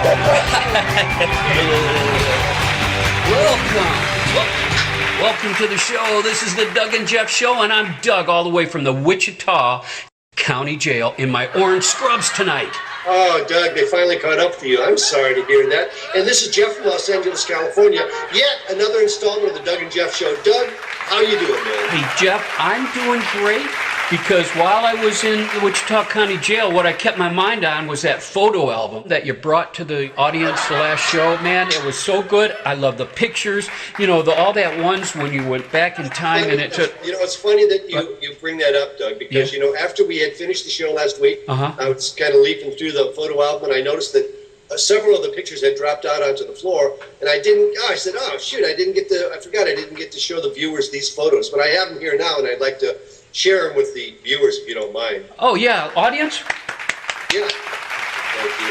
Welcome to the show. This is the Doug and Jeff Show, and I'm Doug, all the way from the Wichita County Jail in my orange scrubs tonight. Oh, Doug, they finally caught up to you. I'm sorry to hear that. And this is Jeff from Los Angeles, California. Yet another installment of the Doug and Jeff Show. Doug, how you doing, man? Hey, Jeff, I'm doing great because while I was in the Wichita County Jail, what I kept my mind on was that photo album that you brought to the audience the last show. Man, it was so good. I love the pictures. You know, all that ones when you went back in time and it took... You know, it's funny that you bring that up, Doug, because, you know, after we had finished the show last week, I was kind of leafing through the photo album, and I noticed that several of the pictures had dropped out onto the floor, and I said, oh, shoot, I forgot I didn't get to show the viewers these photos, but I have them here now, and I'd like to share them with the viewers, if you don't mind. Oh, yeah. Audience? Yeah. Thank you.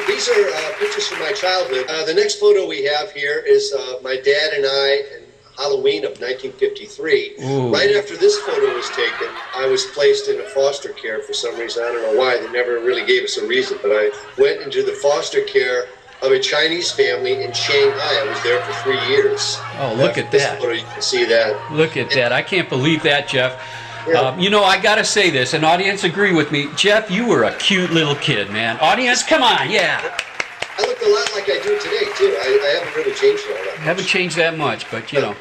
These are pictures from my childhood. The next photo we have here is my dad and I in Halloween of 1953. Ooh. Right after this photo was taken, I was placed in a foster care for some reason. I don't know why. They never really gave us a reason, but I went into the foster care of a Chinese family in Shanghai. I was there for 3 years. Oh, look at that. Photo, you can see that. Look at that. I can't believe that, Jeff. Yeah. You know, I got to say this, and audience agree with me. Jeff, you were a cute little kid, man. Audience, come on, yeah. I look a lot like I do today, too. I haven't really changed all that much. Haven't changed that much, but, you know.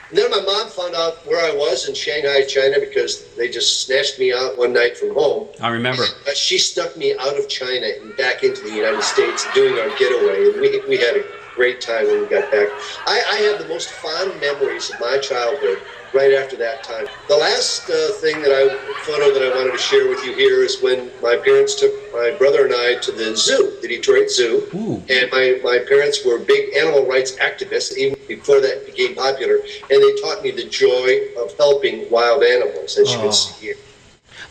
And then my mom found out where I was in Shanghai, China, because they just snatched me out one night from home. I remember. She stuck me out of China and back into the United States doing our getaway. And we had a great time when we got back. I have the most fond memories of my childhood right after that time. The last photo that I wanted to share with you here is when my parents took my brother and I to the zoo, the Detroit Zoo. Ooh. And my parents were big animal rights activists, even before that became popular, and they taught me the joy of helping wild animals, as you can see here.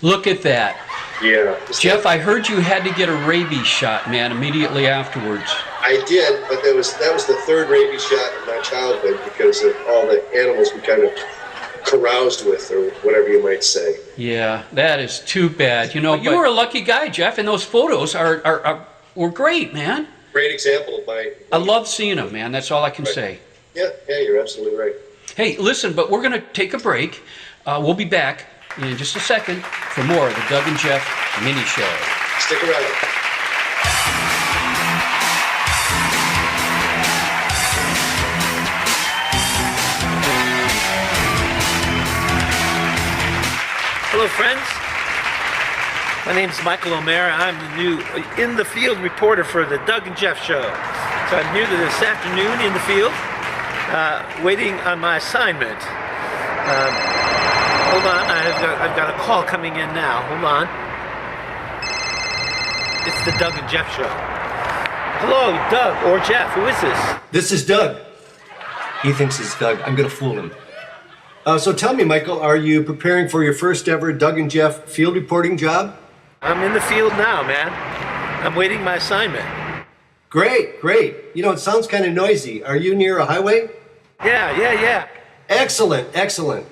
Look at that. Yeah. Jeff, I heard you had to get a rabies shot, man, immediately afterwards. I did, but that was the third rabies shot in my childhood because of all the animals we kind of caroused with, or whatever you might say. Yeah, that is too bad. You know, you were a lucky guy, Jeff, and those photos were great, man. Great example of my... I love seeing them, man. That's all I can say. Yeah, you're absolutely right. Hey, listen, but we're going to take a break. We'll be back in just a second for more of the Doug and Jeff mini show. Stick around. Hello, friends. My name is Michael Omara. I'm the new in-the-field reporter for the Doug and Jeff Show. So I'm here this afternoon in the field, waiting on my assignment. Hold on, I've got a call coming in now. Hold on. It's the Doug and Jeff Show. Hello, Doug or Jeff. Who is this? This is Doug. He thinks it's Doug. I'm going to fool him. So tell me, Michael, are you preparing for your first ever Doug and Jeff field reporting job? I'm in the field now, man. I'm waiting my assignment. Great. You know, it sounds kind of noisy. Are you near a highway? Yeah. Excellent.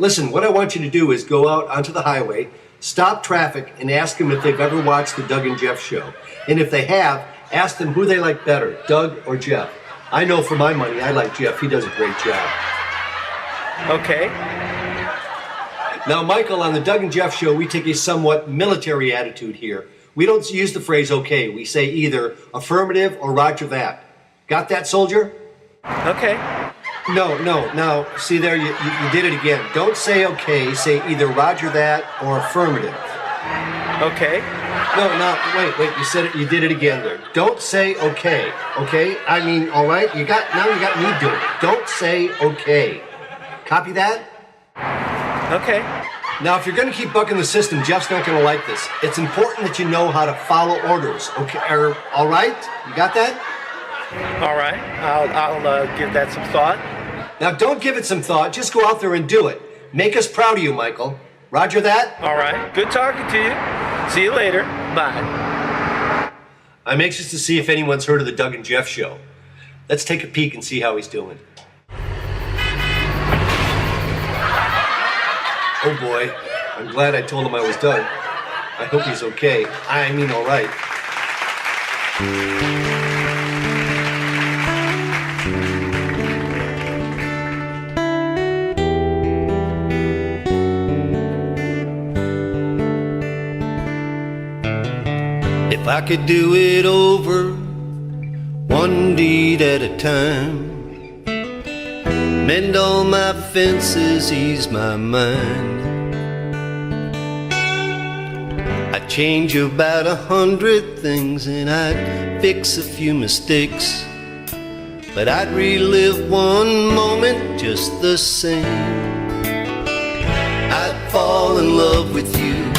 Listen, what I want you to do is go out onto the highway, stop traffic, and ask them if they've ever watched the Doug and Jeff Show. And if they have, ask them who they like better, Doug or Jeff. I know for my money, I like Jeff. He does a great job. Okay. Now, Michael, on the Doug and Jeff Show, we take a somewhat military attitude here. We don't use the phrase okay. We say either affirmative or roger that. Got that, soldier? Okay. No. Now, see there, you did it again. Don't say okay. Say either roger that or affirmative. Okay. No, wait. You said it. You did it again there. Don't say okay. Okay? I mean, all right? You got me doing it. Don't say okay. Copy that? Okay. Now, if you're going to keep bucking the system, Jeff's not going to like this. It's important that you know how to follow orders. Okay? All right? You got that? All right. I'll give that some thought. Now, don't give it some thought. Just go out there and do it. Make us proud of you, Michael. Roger that? All right. Good talking to you. See you later. Bye. I'm anxious to see if anyone's heard of the Doug and Jeff Show. Let's take a peek and see how he's doing. Oh boy, I'm glad I told him I was Doug. I hope he's okay. I mean, all right. If I could do it over, one deed at a time, mend all my fences, ease my mind, I'd change about 100 things and I'd fix a few mistakes, but I'd relive one moment just the same. I'd fall in love with you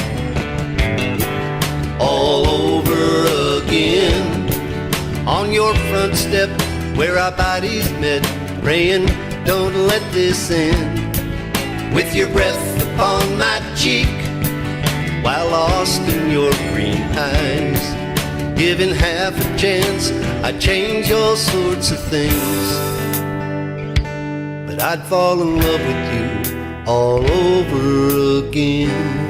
all over again, on your front step where our bodies met, praying don't let this end, with your breath upon my cheek while lost in your green eyes, given half a chance I'd change all sorts of things, but I'd fall in love with you all over again.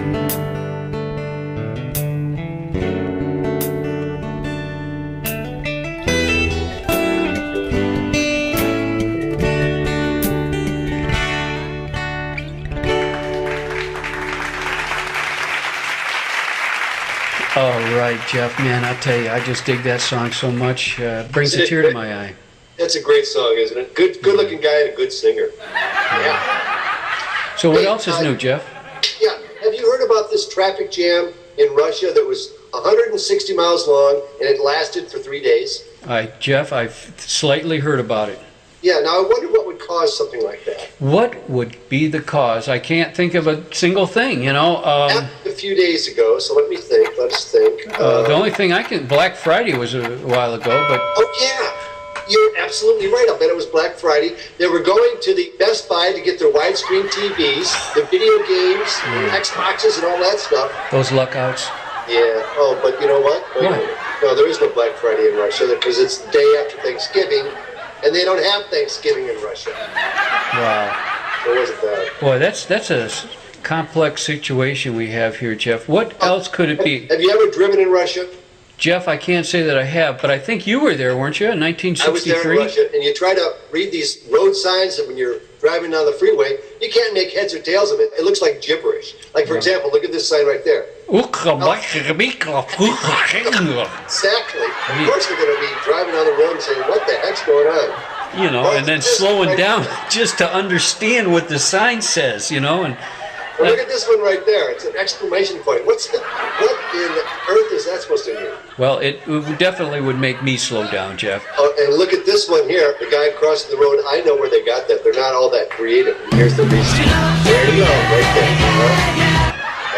All right, Jeff, man, I tell you, I just dig that song so much. Brings a tear to my eye. That's a great song, isn't it? Good-looking guy and a good singer. Yeah. So what else is new, Jeff? Yeah. Have you heard about this traffic jam in Russia that was 160 miles long and it lasted for 3 days? Jeff, I've slightly heard about it. Yeah, now I wonder what would cause something like that. What would be the cause? I can't think of a single thing, Happened a few days ago, so let us think. The only thing Black Friday was a while ago, but... Oh, yeah. You're absolutely right. I bet it was Black Friday. They were going to the Best Buy to get their widescreen TVs, the video games, Xboxes, and all that stuff. Those luckouts. Yeah. Oh, but you know what? Wait a minute. No, there is no Black Friday in Russia because it's the day after Thanksgiving, and they don't have Thanksgiving in Russia. Wow. Or was it that? Boy, that's a complex situation we have here, Jeff. What else could it be? Have you ever driven in Russia? Jeff, I can't say that I have, but I think you were there, weren't you, in 1963? I was there in Russia, and you try to read these road signs that when you're driving down the freeway, you can't make heads or tails of it. It looks like gibberish. Like, for example, look at this sign right there. Exactly. Of course they're going to be driving on the road and saying, what the heck's going on? You know, and then slowing down just to understand what the sign says, you know, and... Well, look at this one right there. It's an exclamation point. What in earth is that supposed to mean? Well, it definitely would make me slow down, Jeff. Oh, and look at this one here. The guy crossing the road. I know where they got that. They're not all that creative. And here's the reason. There you go, right there.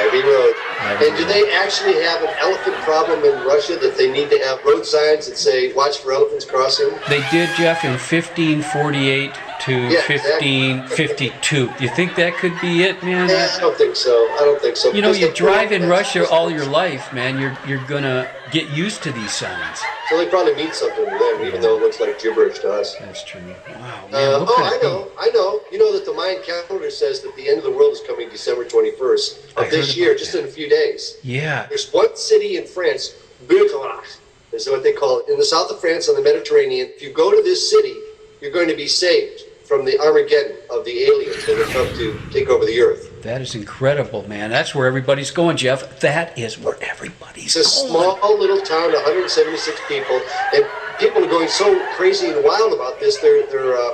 Heavy road. And do they actually have an elephant problem in Russia that they need to have road signs that say, watch for elephants crossing? They did, Jeff, in 1548 to 1552. You think that could be it, man? Yeah, I don't think so. You know, you drive in Russia all your life, man. You're gonna get used to these signs. So they probably mean something to them, even though it looks like gibberish to us. That's true. Wow, man. I know. You know that the Mayan calendar says that the end of the world is coming December 21st of this year, just in a few days. Yeah. There's one city in France, Bergerac, is what they call it, in the south of France on the Mediterranean. If you go to this city, you're going to be saved from the Armageddon of the aliens that have come to take over the earth. That is incredible, man. That's where everybody's going, Jeff. That is where everybody's going. It's a small little town, 176 people, and people are going so crazy and wild about this. They're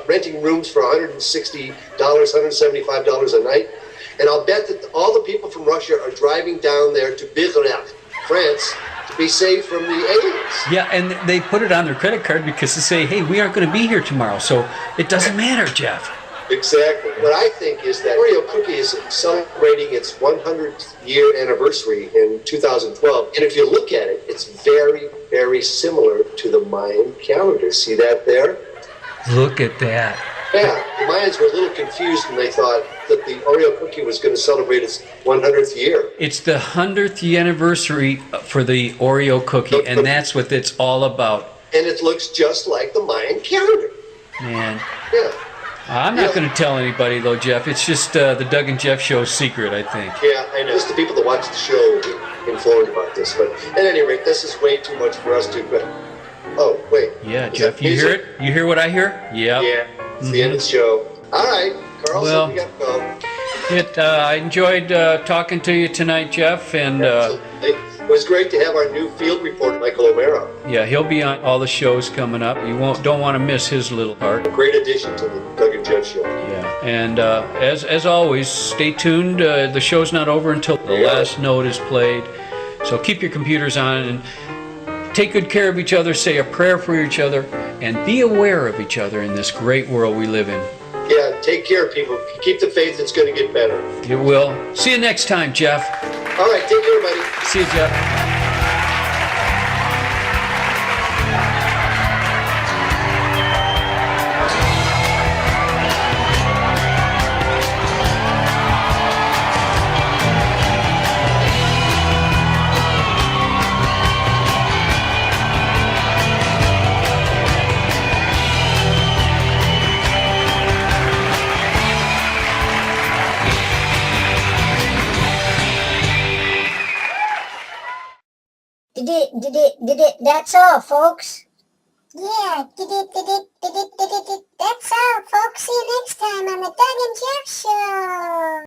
renting rooms for $160, $175 a night, and I'll bet that all the people from Russia are driving down there to Bergerac, France, to be saved from the aliens. Yeah, and they put it on their credit card because they say, hey, we aren't going to be here tomorrow, so it doesn't matter, Jeff. Exactly. What I think is that Oreo Cookie is celebrating its 100th year anniversary in 2012. And if you look at it, it's very, very similar to the Mayan calendar. See that there? Look at that. Yeah, the Mayans were a little confused when they thought that the Oreo Cookie was going to celebrate its 100th year. It's the 100th anniversary for the Oreo Cookie, and that's what it's all about. And it looks just like the Mayan calendar. Man. Yeah. I'm not going to tell anybody, though, Jeff. It's just the Doug and Jeff show's secret, I think. Yeah, I know. Just the people that watch the show will be informed about this. But at any rate, this is way too much for us to. But oh, wait. Yeah, Jeff, you hear it? You hear what I hear? Yep. Yeah. It's the end of the show. All right, Carl. Well, so we got to go. I enjoyed talking to you tonight, Jeff, and It was great to have our new field reporter, Michael Omara. yeah, he'll be on all the shows coming up. You don't want to miss his little part. Great addition to the Doug and Jeff show. Yeah, and as always, stay tuned. The show's not over until the last note is played. So keep your computers on and take good care of each other. Say a prayer for each other, and be aware of each other in this great world we live in. Yeah, take care, people. Keep the faith. It's going to get better. It will. See you next time, Jeff. All right, take care, buddy. See you, Jeff. That's all, folks. Yeah, that's all, folks. See you next time on the Doug and Jeff Show.